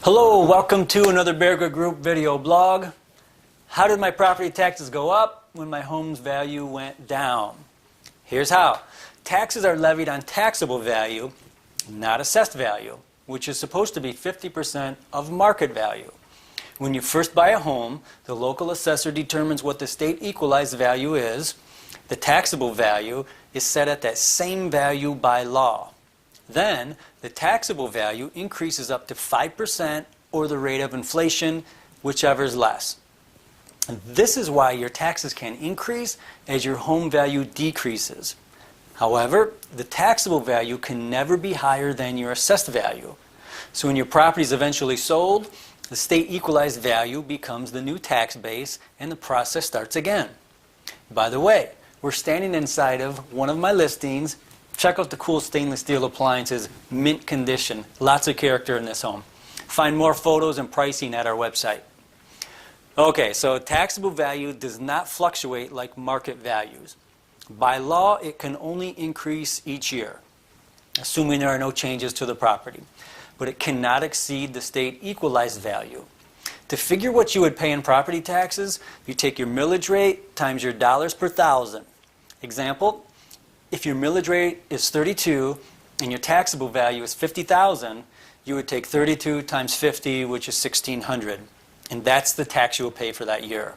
Hello, welcome to another Bear Good Group video blog. How did my property taxes go up when my home's value went down? Here's how. Taxes are levied on taxable value, not assessed value, which is supposed to be 50% of market value. When you first buy a home, the local assessor determines what the state equalized value is. The taxable value is set at that same value by law. Then, the taxable value increases up to 5% or the rate of inflation, whichever is less. And this is why your taxes can increase as your home value decreases. However, the taxable value can never be higher than your assessed value. So when your property is eventually sold, the state equalized value becomes the new tax base and the process starts again. By the way, we're standing inside of one of my listings. Check out the cool stainless steel appliances, mint condition. Lots of character in this home. Find more photos and pricing at our website. Okay, so taxable value does not fluctuate like market values. By law, it can only increase each year, assuming there are no changes to the property. But it cannot exceed the state equalized value. To figure what you would pay in property taxes, you take your millage rate times your dollars per thousand. Example, if your millage rate is 32 and your taxable value is 50,000, you would take 32 times 50, which is 1,600. And that's the tax you will pay for that year.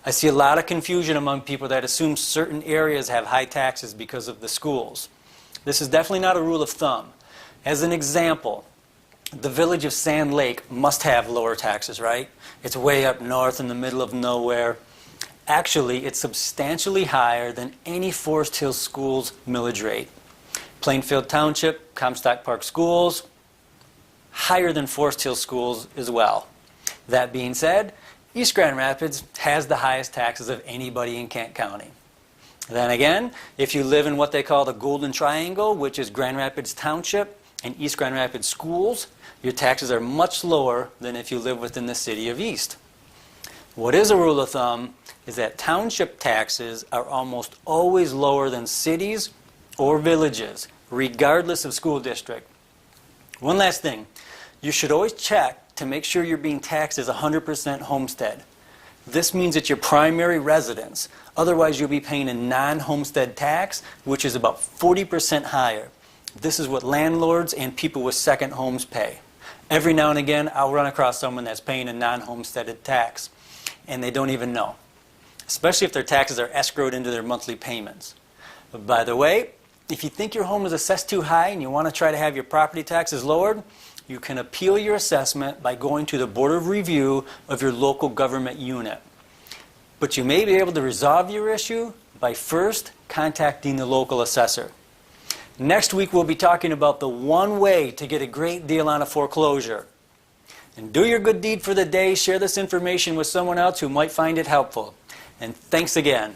I see a lot of confusion among people that assume certain areas have high taxes because of the schools. This is definitely not a rule of thumb. As an example, the village of Sand Lake must have lower taxes, right? It's way up north in the middle of nowhere. Actually, it's substantially higher than any Forest Hill School's millage rate. Plainfield Township, Comstock Park Schools, higher than Forest Hill Schools as well. That being said, East Grand Rapids has the highest taxes of anybody in Kent County. Then again, if you live in what they call the Golden Triangle, which is Grand Rapids Township and East Grand Rapids Schools, your taxes are much lower than if you live within the city of East. What is a rule of thumb is that township taxes are almost always lower than cities or villages, regardless of school district. One last thing, you should always check to make sure you're being taxed as 100% homestead. This means it's your primary residence. Otherwise, you'll be paying a non-homestead tax, which is about 40% higher. This is what landlords and people with second homes pay. Every now and again, I'll run across someone that's paying a non-homesteaded tax, and they don't even know, especially if their taxes are escrowed into their monthly payments. But by the way, if you think your home is assessed too high and you want to try to have your property taxes lowered, you can appeal your assessment by going to the Board of Review of your local government unit. But you may be able to resolve your issue by first contacting the local assessor. Next week we'll be talking about the one way to get a great deal on a foreclosure. And do your good deed for the day. Share this information with someone else who might find it helpful. And thanks again.